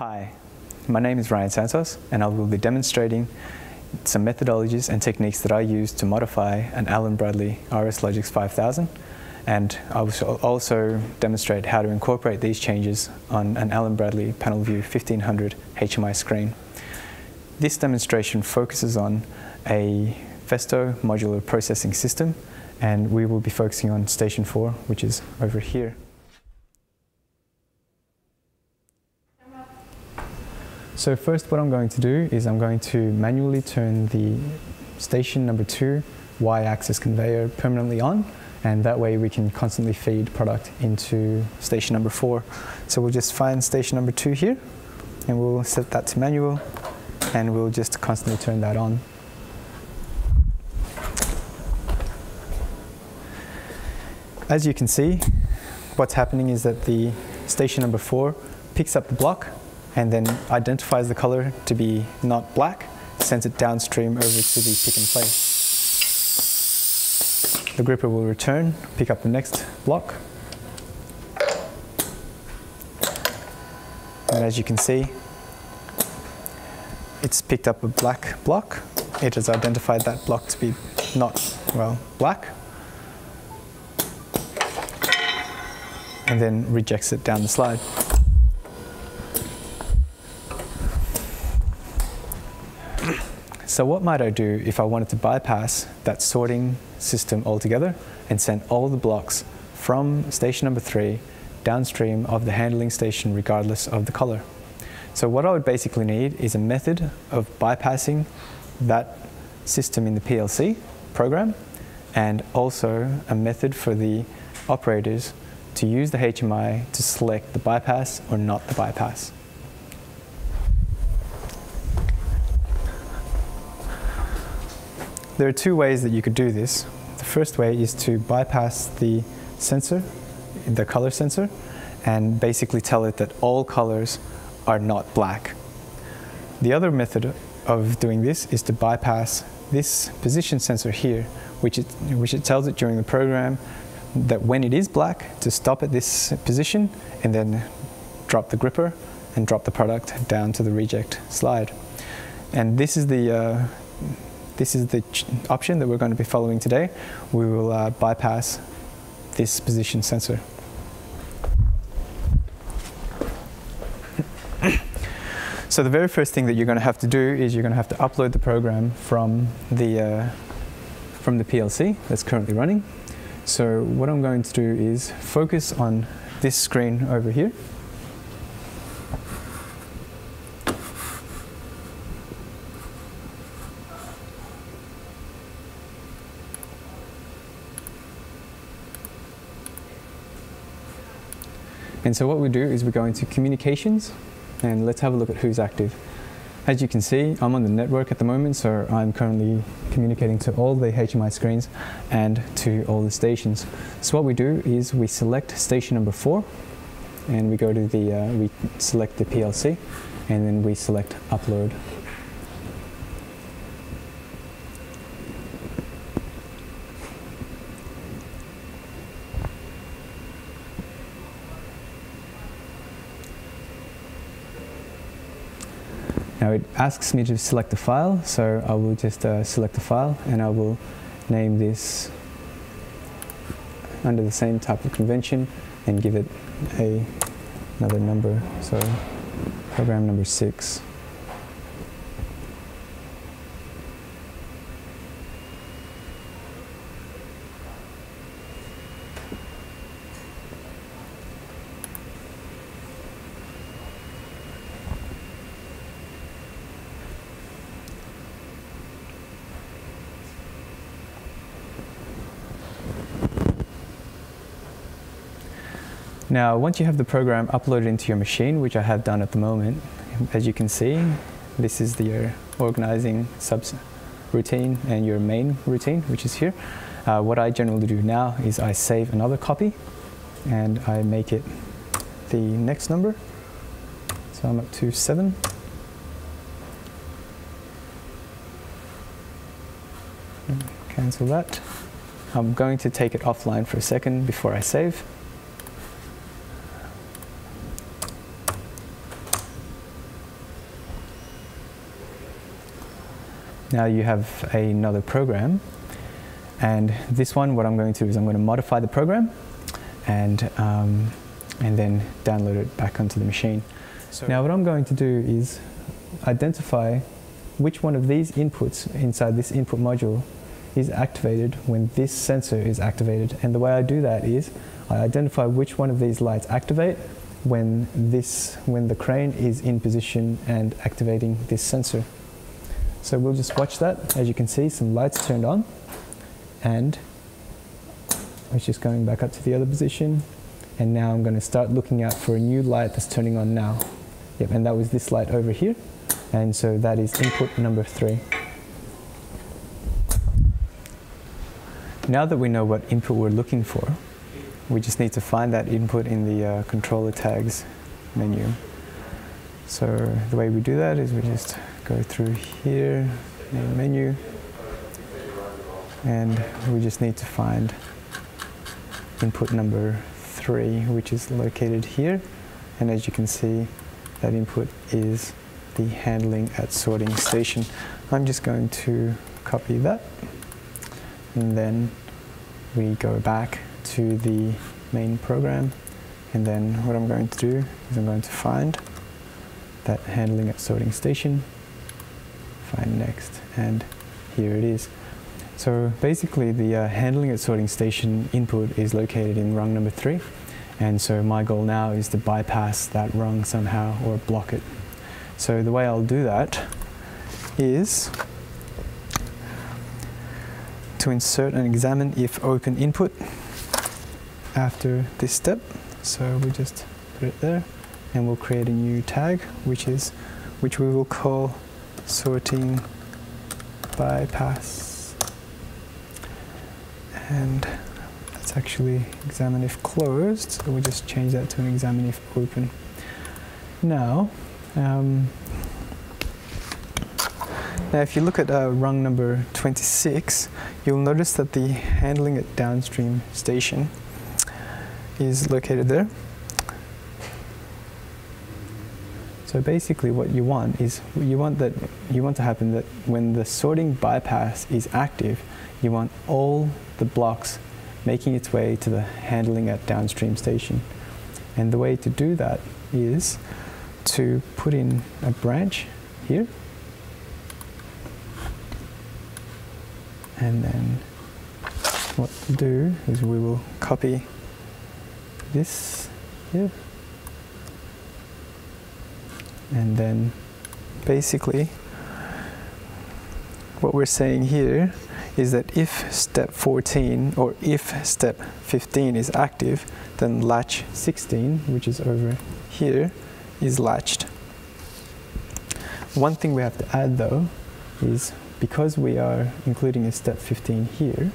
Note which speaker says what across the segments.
Speaker 1: Hi, my name is Ryan Santos, and I will be demonstrating some methodologies and techniques that I use to modify an Allen Bradley RS Logix 5000, and I will also demonstrate how to incorporate these changes on an Allen Bradley Panelview 1500 HMI screen. This demonstration focuses on a Festo Modular Processing System, and we will be focusing on Station 4, which is over here. So first what I'm going to do is I'm going to manually turn the station number 2 Y-axis conveyor permanently on, and that way we can constantly feed product into station number 4. So we'll just find station number 2 here, and we'll set that to manual, and we'll just constantly turn that on. As you can see, what's happening is that the station number 4 picks up the block and then identifies the color to be not black, sends it downstream over to the pick and place. The gripper will return, pick up the next block. And as you can see, it's picked up a black block. It has identified that block to be not, well, black, and then rejects it down the slide. So what might I do if I wanted to bypass that sorting system altogether and send all the blocks from station number 3 downstream of the handling station regardless of the color? So what I would basically need is a method of bypassing that system in the PLC program, and also a method for the operators to use the HMI to select the bypass or not the bypass. There are two ways that you could do this. The first way is to bypass the sensor, the color sensor, and basically tell it that all colors are not black. The other method of doing this is to bypass this position sensor here, which it tells it during the program that when it is black to stop at this position and then drop the gripper and drop the product down to the reject slide. And this is the option that we're going to be following today. We will bypass this position sensor. So the very first thing that you're going to have to do is you're going to have to upload the program from the PLC that's currently running. So what I'm going to do is focus on this screen over here. And so what we do is we go into communications, and let's have a look at who's active. As you can see, I'm on the network at the moment, so I'm currently communicating to all the HMI screens and to all the stations. So what we do is we select station number 4, and we go to we select the PLC, and then we select upload. Now it asks me to select a file, so I will just select a file, and I will name this under the same type of convention and give it another number, so program number 6. Now, once you have the program uploaded into your machine, which I have done at the moment, as you can see, this is your organizing subs routine and your main routine, which is here. What I generally do now is I save another copy and I make it the next number. So I'm up to 7. Cancel that. I'm going to take it offline for a second before I save. now you have another program, and this one, what I'm going to do is I'm going to modify the program and then download it back onto the machine. So now what I'm going to do is identify which one of these inputs inside this input module is activated when this sensor is activated. And the way I do that is I identify which one of these lights activate when the crane is in position and activating this sensor. So we'll just watch that. As you can see, some lights turned on, and it's just going back up to the other position. And now I'm going to start looking out for a new light that's turning on now. Yep, and that was this light over here. And so that is input number 3. Now that we know what input we're looking for, we just need to find that input in the controller tags menu. So the way we do that is we just go through here, main menu, and we just need to find input number 3, which is located here. And as you can see, that input is the handling at sorting station. I'm just going to copy that, and then we go back to the main program, and then what I'm going to do is I'm going to find that handling at sorting station, find next, and here it is. So basically the handling at sorting station input is located in rung number 3, and so my goal now is to bypass that rung somehow or block it. So the way I'll do that is to insert an examine if open input after this step. So we just put it there, and we'll create a new tag which we will call sorting bypass, and that's actually examine if closed, so we'll just change that to an examine if open. Now if you look at rung number 26, you'll notice that the handling at downstream station is located there. So basically what you want is, you want to happen that when the sorting bypass is active, you want all the blocks making its way to the handling at downstream station. And the way to do that is to put in a branch here, and then what we'll do is we will copy this here, and then basically what we're saying here is that if step 14 or if step 15 is active, then latch 16, which is over here, is latched. One thing we have to add though is, because we are including a step 15 here,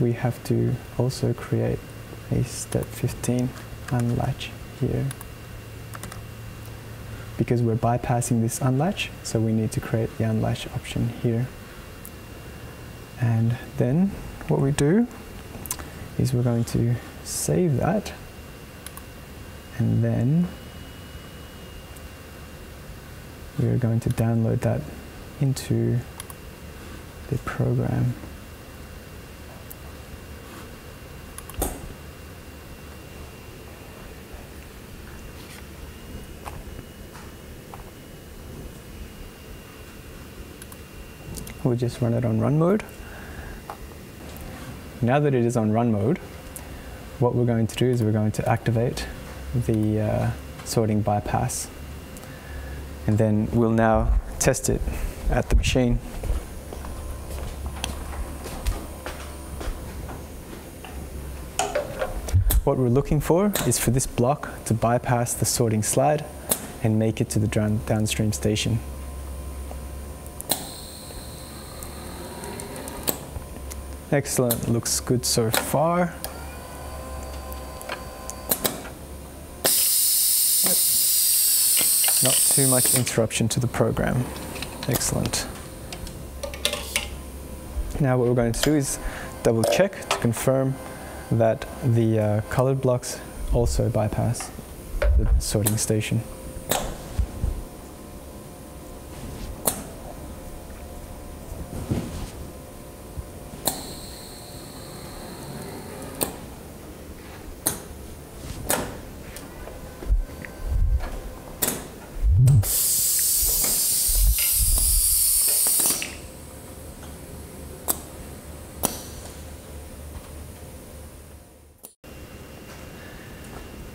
Speaker 1: we have to also create a step 15 unlatch here, because we're bypassing this unlatch, so we need to create the unlatch option here. And then what we do is we're going to save that, and then we're going to download that into the program. We'll just run it on run mode. Now that it is on run mode, what we're going to do is we're going to activate the sorting bypass, and then we'll now test it at the machine. What we're looking for is for this block to bypass the sorting slide and make it to the downstream station. Excellent, looks good so far. Not too much interruption to the program. Excellent. Now what we're going to do is double check to confirm that the colored blocks also bypass the sorting station.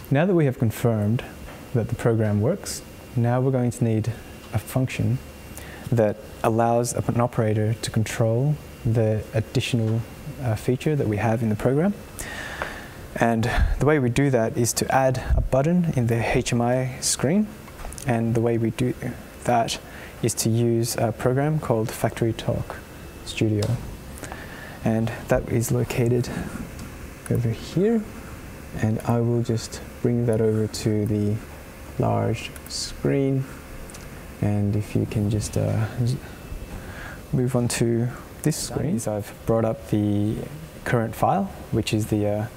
Speaker 1: Now that we have confirmed that the program works, now we're going to need a function that allows an operator to control the additional feature that we have in the program. And the way we do that is to add a button in the HMI screen. And the way we do that is to use a program called factorytalk Studio. And that is located over here. And I will just bring that over to the large screen. And if you can just move on to this screen. I've brought up the current file, which is the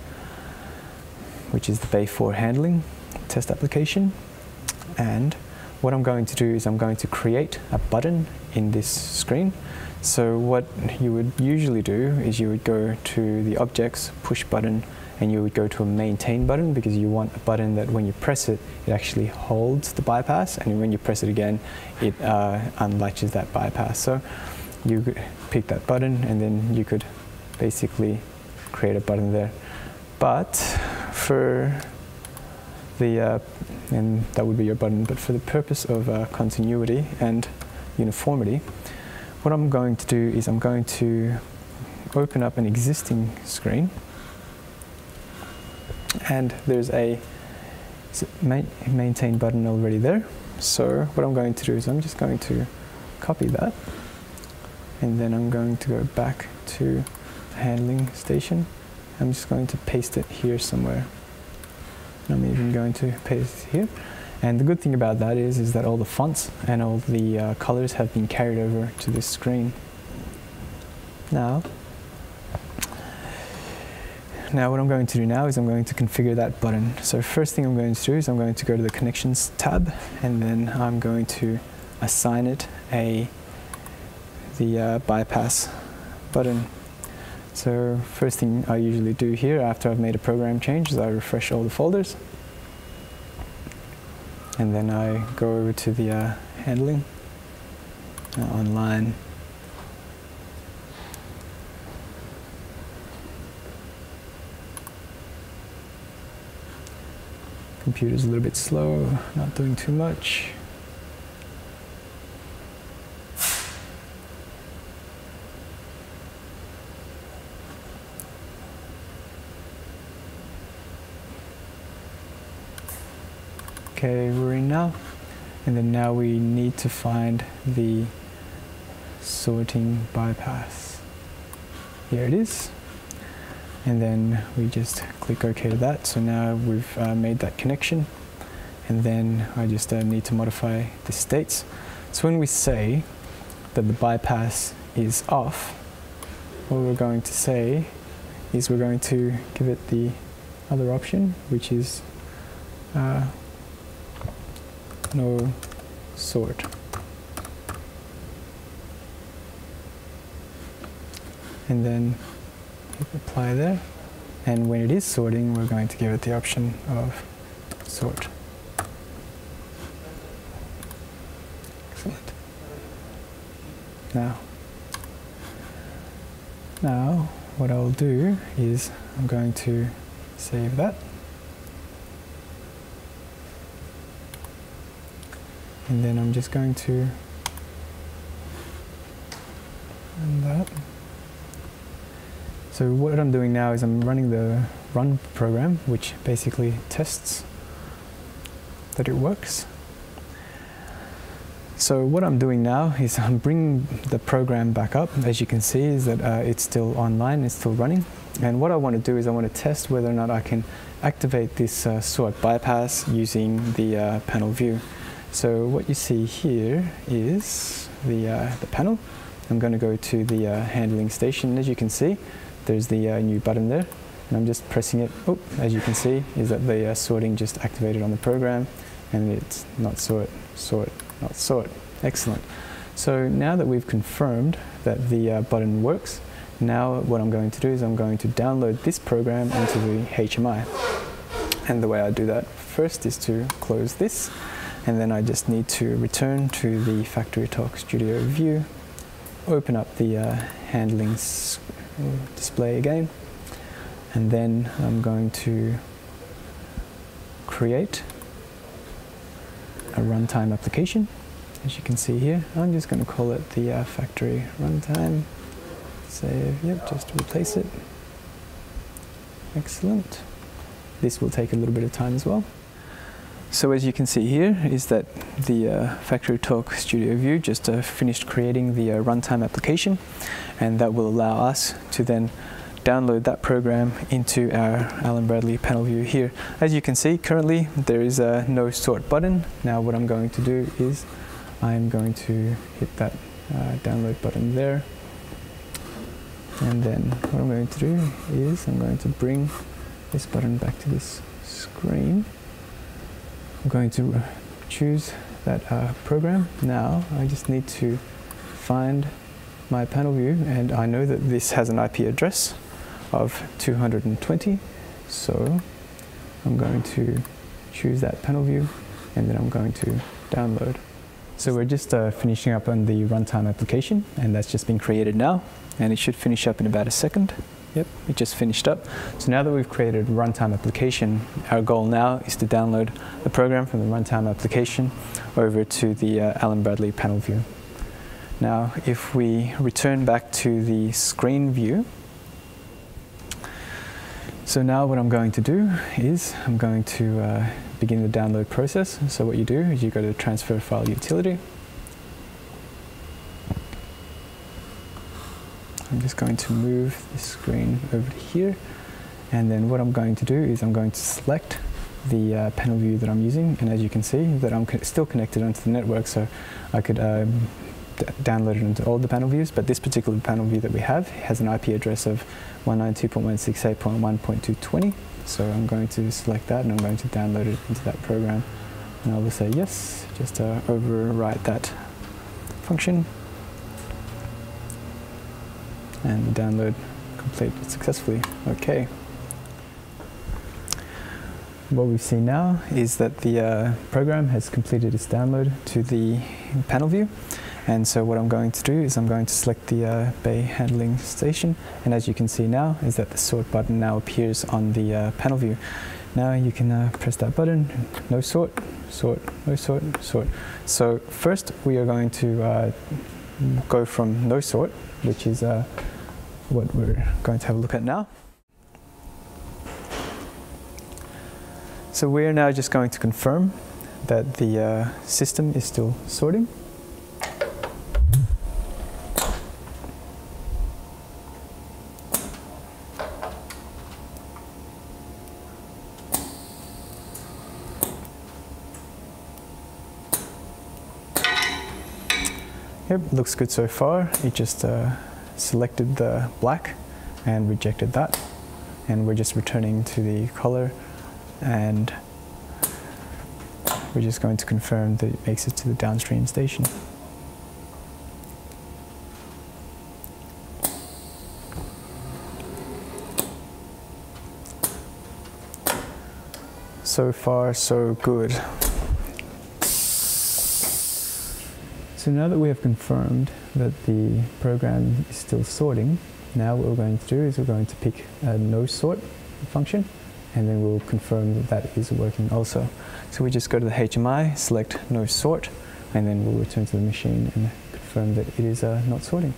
Speaker 1: Bay4 handling test application. And what I'm going to do is I'm going to create a button in this screen. So what you would usually do is you would go to the objects push button, and you would go to a maintain button, because you want a button that when you press it, it actually holds the bypass, and when you press it again, it unlatches that bypass. So you could pick that button, and then you could basically create a button there. But for the, and that would be your button, but for the purpose of continuity and uniformity, what I'm going to do is I'm going to open up an existing screen. And there's a maintain button already there. So what I'm going to do is I'm just going to copy that, and then I'm going to go back to the handling station. I'm just going to paste it here somewhere. I'm even going to paste it here. And the good thing about that is that all the fonts and all the colors have been carried over to this screen. Now what I'm going to do now is I'm going to configure that button. So first thing I'm going to do is I'm going to go to the Connections tab, and then I'm going to assign it the bypass button. So first thing I usually do here after I've made a program change is I refresh all the folders. And then I go over to the handling online. Computer's a little bit slow, not doing too much. Okay, we're in now. And then now we need to find the sorting bypass. Here it is. And then we just click OK to that. So now we've made that connection. And then I just need to modify the states. So when we say that the bypass is off, what we're going to say is we're going to give it the other option, which is no sort. And then apply there, and when it is sorting, we're going to give it the option of sort. Excellent. Now what I'll do is I'm going to save that, and then I'm just going to run that. So what I'm doing now is I'm running the run program, which basically tests that it works. So what I'm doing now is I'm bringing the program back up. As you can see, is that it's still online, it's still running. And what I want to do is I want to test whether or not I can activate this sort bypass using the panel view. So what you see here is the panel. I'm going to go to the handling station. As you can see, there's the new button there, and I'm just pressing it. Oh, as you can see, is that the sorting just activated on the program, and it's not sort, sort, not sort. Excellent. So now that we've confirmed that the button works, now what I'm going to do is I'm going to download this program into the HMI. And the way I do that first is to close this, and then I just need to return to the factorytalk studio view, open up the handling display again, and then I'm going to create a runtime application. As you can see here, I'm just going to call it the factory runtime. Save, yep, just to replace it. Excellent. This will take a little bit of time as well. So as you can see here is that the factorytalk studio view just finished creating the runtime application, and that will allow us to then download that program into our Allen Bradley Panelview here. As you can see, currently there is a no sort button. Now what I'm going to do is I'm going to hit that download button there, and then what I'm going to do is I'm going to bring this button back to this screen. I'm going to choose that program. Now I just need to find my panel view, and I know that this has an IP address of 220, so I'm going to choose that panel view, and then I'm going to download. So we're just finishing up on the runtime application, and that's just been created now, and it should finish up in about a second. Yep, it just finished up. So now that we've created a runtime application, our goal now is to download the program from the runtime application over to the Allen Bradley Panelview. Now, if we return back to the screen view, so now what I'm going to do is I'm going to begin the download process. So what you do is you go to the transfer file utility. I'm just going to move the screen over to here, and then what I'm going to do is I'm going to select the panel view that I'm using, and as you can see that I'm still connected onto the network, so I could download it into all the panel views, but this particular panel view that we have has an IP address of 192.168.1.220, so I'm going to select that and I'm going to download it into that program, and I will say yes, just overwrite that function, and the download completed successfully. Okay. What we've seen now is that the program has completed its download to the panel view, and so what I'm going to do is I'm going to select the bay handling station, and as you can see now is that the sort button now appears on the panel view. Now you can press that button, no sort, sort, no sort, sort. So first we are going to go from no sort, which is what we're going to have a look at now. So we're now just going to confirm that the system is still sorting. Yep, looks good so far. It just selected the black and rejected that, and we're just returning to the color, and we're just going to confirm that it makes it to the downstream station. So far, so good. So now that we have confirmed that the program is still sorting, now what we're going to do is we're going to pick a no sort function, and then we'll confirm that that is working also. So we just go to the HMI, select no sort, and then we'll return to the machine and confirm that it is not sorting.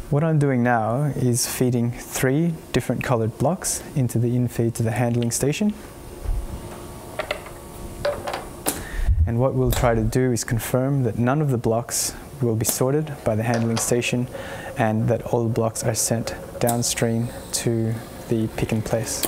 Speaker 1: What I'm doing now is feeding 3 different colored blocks into the in-feed to the handling station. And what we'll try to do is confirm that none of the blocks will be sorted by the handling station, and that all the blocks are sent downstream to the pick and place.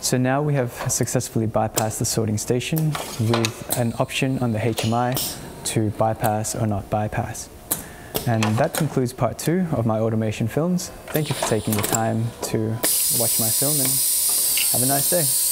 Speaker 1: So now we have successfully bypassed the sorting station with an option on the HMI to bypass or not bypass. And that concludes part 2 of my automation films. Thank you for taking the time to watch my film, and have a nice day.